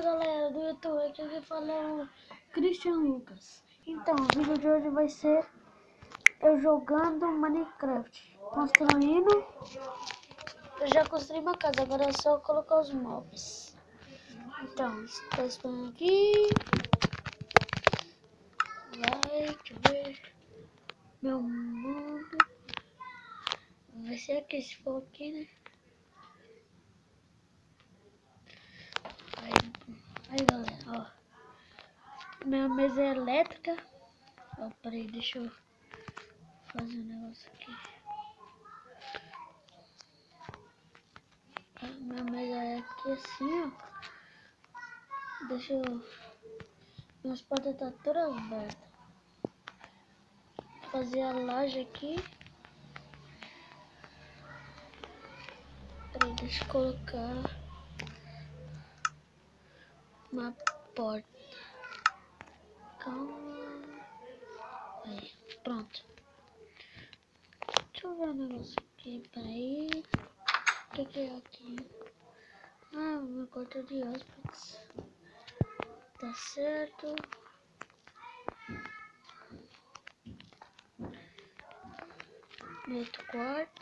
Fala galera do YouTube, aqui quem fala é o Christian Lucas. Então, o vídeo de hoje vai ser eu jogando Minecraft, construindo. Eu já construí uma casa, agora é só colocar os mobs. Então, estou esperando aqui. Deixa eu ver meu mundo. Vai ser aqui, se for aqui, né? Aí galera, ó. Minha mesa é elétrica. Ó, peraí, deixa eu fazer um negócio aqui. Minha mesa é aqui assim, ó. Deixa eu... Minhas portas tá todas abertas. Vou fazer a laje aqui. Peraí, deixa eu colocar uma porta. Calma. Aí, pronto. Deixa eu ver um negócio aqui, peraí. O que é aqui? Ah, meu quarto de hóspedes. Tá certo. Outro quarto.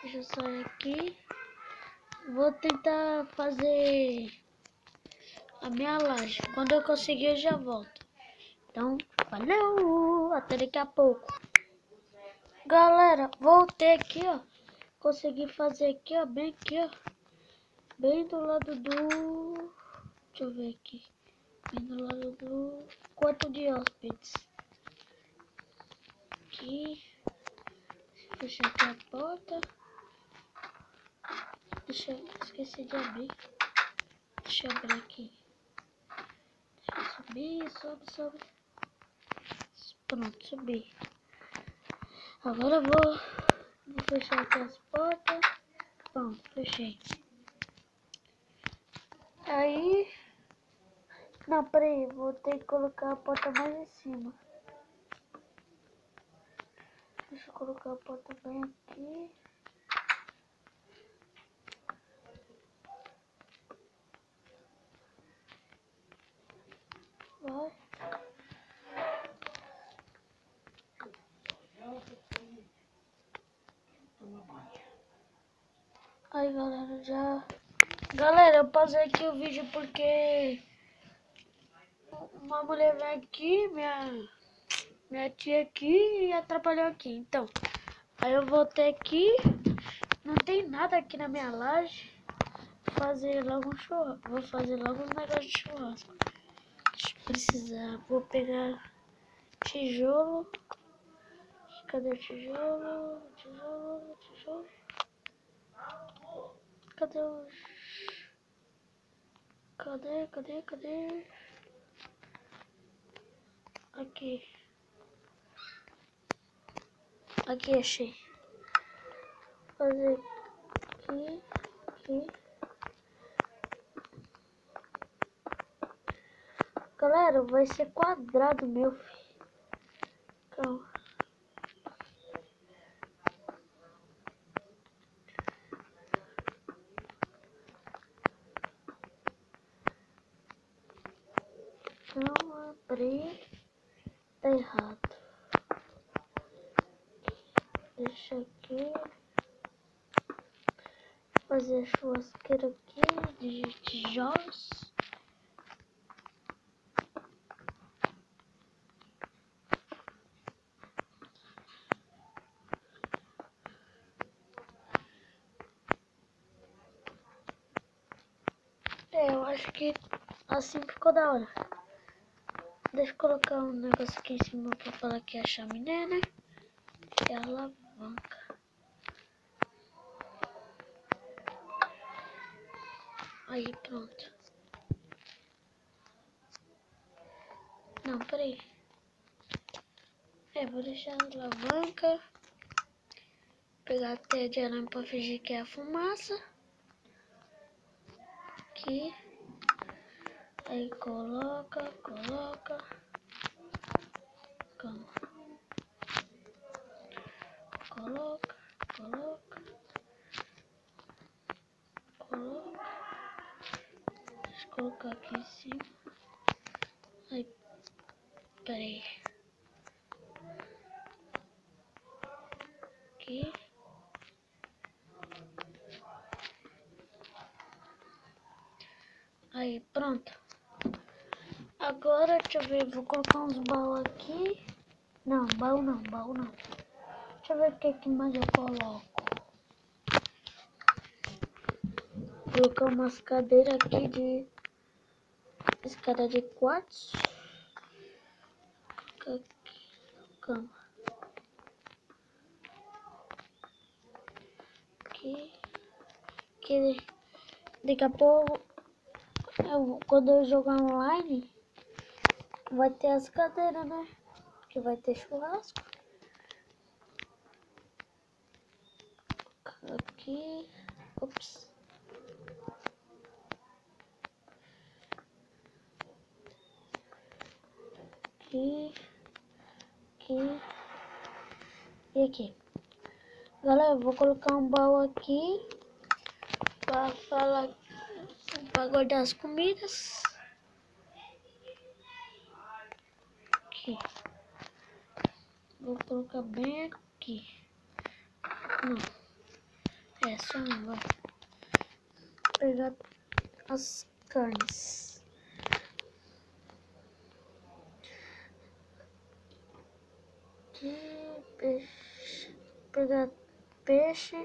Deixa eu sair aqui. Vou tentar fazer a minha laje. Quando eu conseguir eu já volto. Então, valeu! Até daqui a pouco. Galera, voltei aqui, ó. Consegui fazer aqui, ó. Bem aqui, ó. Bem do lado do... Deixa eu ver aqui. Bem do lado do quarto de hóspedes. Aqui. Fechar aqui a porta. Deixa eu... Esqueci de abrir. Deixa eu abrir aqui. Deixa eu subir, sobe. Pronto, subi. Agora eu vou fechar aqui as portas. Pronto, fechei. Aí... Não, peraí, vou ter que colocar a porta mais em cima. Deixa eu colocar a porta bem aqui. Vai. Aí galera, já... Galera, eu pausei aqui o vídeo porque uma mulher veio aqui, minha tia aqui, e atrapalhou aqui. Então, aí eu voltei aqui, não tem nada aqui na minha laje. Fazer logo um churrasco. Vou fazer logo um negócio de churrasco. Deixa eu precisar. Vou pegar tijolo. Cadê o tijolo? Tijolo. Cadê o... Cadê? Aqui. Aqui, achei. Fazer aqui. Galera, vai ser quadrado, meu filho. Calma. Não abri. Tá errado. Deixa aqui. Fazer a churrasqueira aqui de tijolos. Eu acho que assim ficou da hora. Deixa eu colocar um negócio aqui em cima pra falar que é a chaminé, né? É a alavanca. Aí, pronto. Não, peraí. Vou deixar a alavanca. Pegar a teia de arame pra fingir que é a fumaça. Aqui. Aí coloca. Calma. Coloca. colocar aqui em cima. Ai, peraí. Aqui. Aí, pronto. Agora, deixa eu ver, vou colocar uns baús aqui. Não, baú não, baú não. Deixa eu ver o que mais eu coloco. Vou colocar umas cadeiras aqui de escada de quartzo. Aqui, cama. Aqui. Daqui a pouco, quando eu jogar online, vai ter as cadeiras, né? Que vai ter churrasco. Aqui. Ops. Aqui. Aqui. E aqui. Galera, eu vou colocar um baú aqui para guardar as comidas. Aqui. Vou colocar bem aqui. Não. Só não vai. Pegar as carnes. Aqui, peixe. Pegar peixe.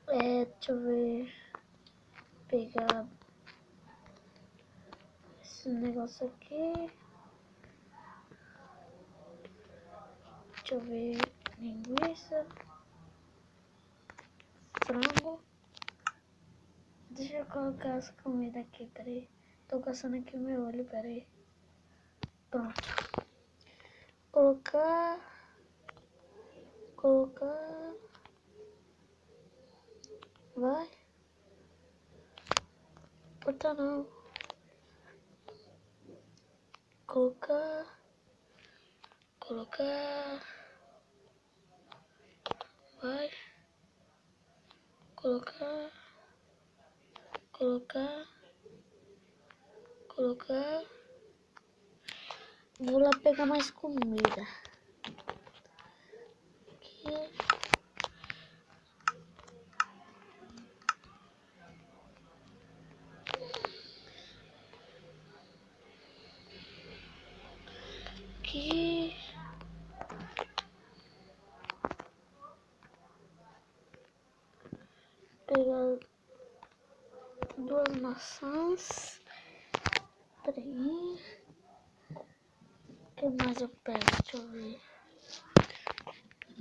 Deixa eu ver. Pegar esse negócio aqui. Deixa eu ver. Linguiça. Frango. Deixa eu colocar as comidas aqui, peraí. Tô coçando aqui o meu olho, peraí. Pronto. Colocar. Vai. Botar não. Colocar. Vai. Colocar. Vou lá pegar mais comida. Aqui. Aqui. Pegar 2 maçãs. Peraí. O que mais eu pego? Deixa eu ver.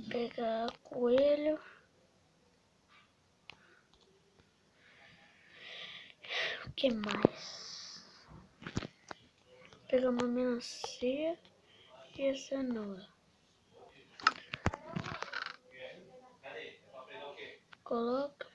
Pegar coelho. O que mais? Pegar uma melancia e a cenoura. Coloca.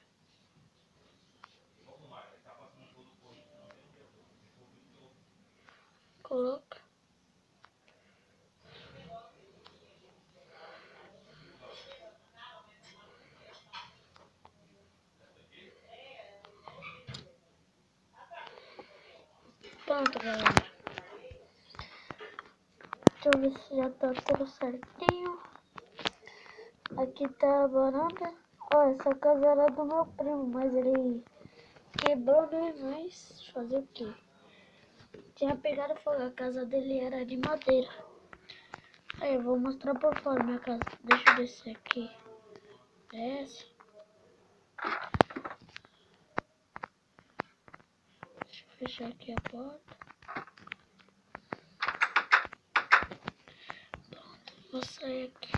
Pronto, galera. Deixa eu ver se já tá tudo certinho. Aqui tá a varanda. Ó, essa casa era do meu primo, mas ele quebrou, né? Mas fazer o quê? Tinha pegado fogo, a casa dele era de madeira. Aí eu vou mostrar por fora minha casa. Deixa eu descer aqui. Desce. Deixa eu fechar aqui a porta. Pronto, vou sair aqui.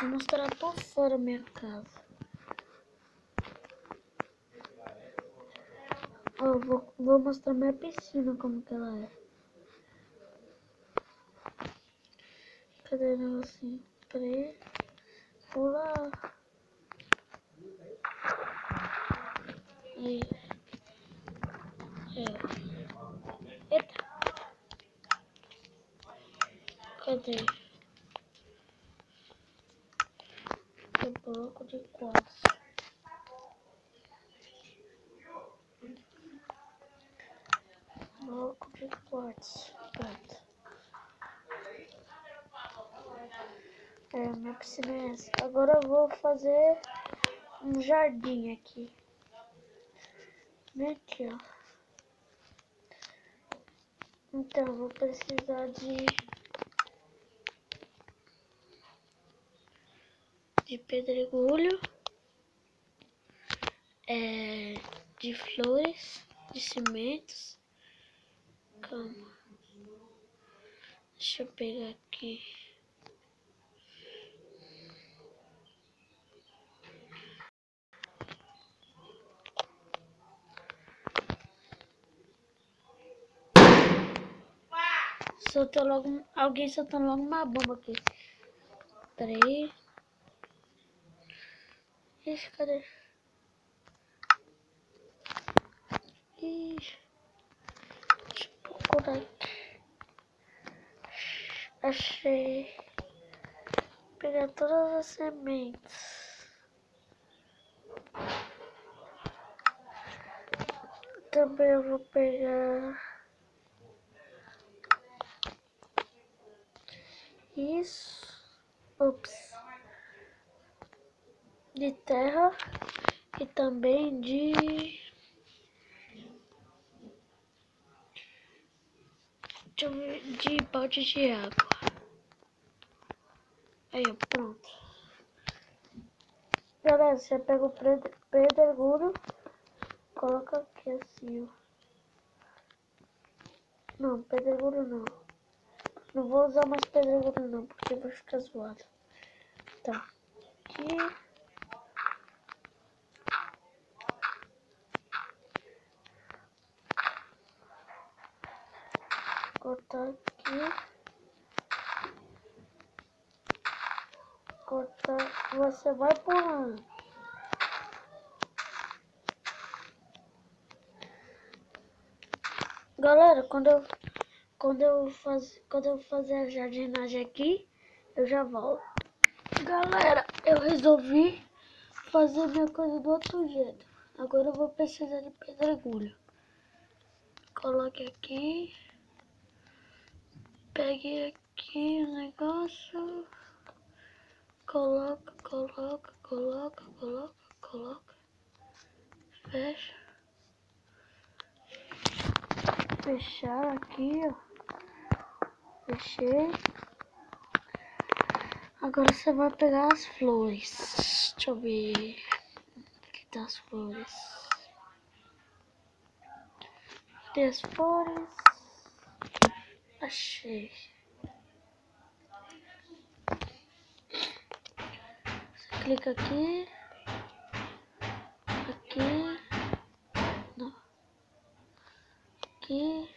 Vou mostrar por fora minha casa. Ó, vou mostrar minha piscina como que ela é. Cadê o negocinho? Peraí. Pula. Aí. Eita. Cadê? Bloco de quartzo. Bloco de quartzo. Pronto. Minha piscina é essa. Agora eu vou fazer um jardim aqui. Bem aqui, ó. Então, eu vou precisar de pedregulho, de flores, de cimentos. Calma. Deixa eu pegar aqui. Soltou logo, alguém soltando logo uma bomba aqui. Pera aí. Ixi, cadê? Ixi. Deixa eu procurar aqui. Achei. Vou pegar todas as sementes. Também eu vou pegar isso. Ops. De terra e também de balde de água. Aí, ó, pronto. Galera, você pega o pedregulho, coloca aqui assim, ó. Não, pedregulho não. Não vou usar mais pedregulho não, porque vai ficar zoado. Tá. Aqui. Cortar aqui. Cortar. Você vai pulando. Galera, quando eu fazer a jardinagem aqui, eu já volto. Galera, eu resolvi fazer minha coisa do outro jeito. Agora eu vou precisar de pedregulho. Coloque aqui. Pegue aqui o negócio. Coloca. Fecha. Fechar aqui, ó. Fechei. Agora você vai pegar as flores. Deixa eu ver. Aqui tá as flores. Cadê as flores? Achei. Você clica aqui. Aqui. Não. Aqui.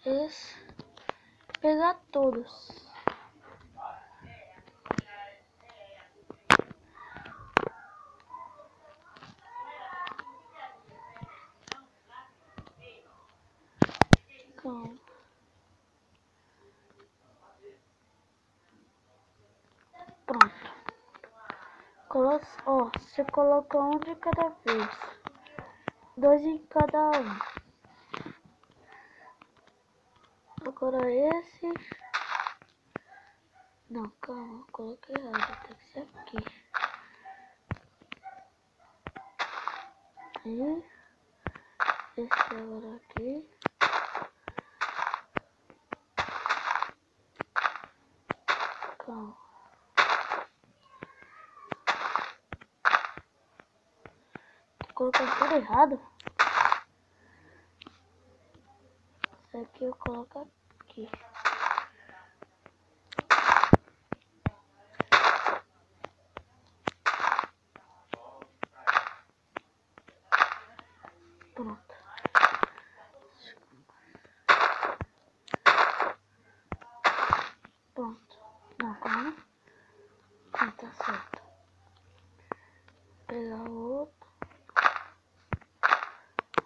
Esse. Pegar todos. Calma. Pronto. Ó, você coloca um de cada vez. 2 em cada um. Agora esse. Não, calma, coloquei errado. Tem que ser aqui. Aí. Esse agora aqui. Calma. Tô colocando tudo errado. Esse aqui eu coloco aqui. Pronto. Pronto. Não, calma. Não, tá certo. Vou pegar o outro.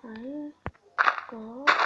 Aí. Coloca.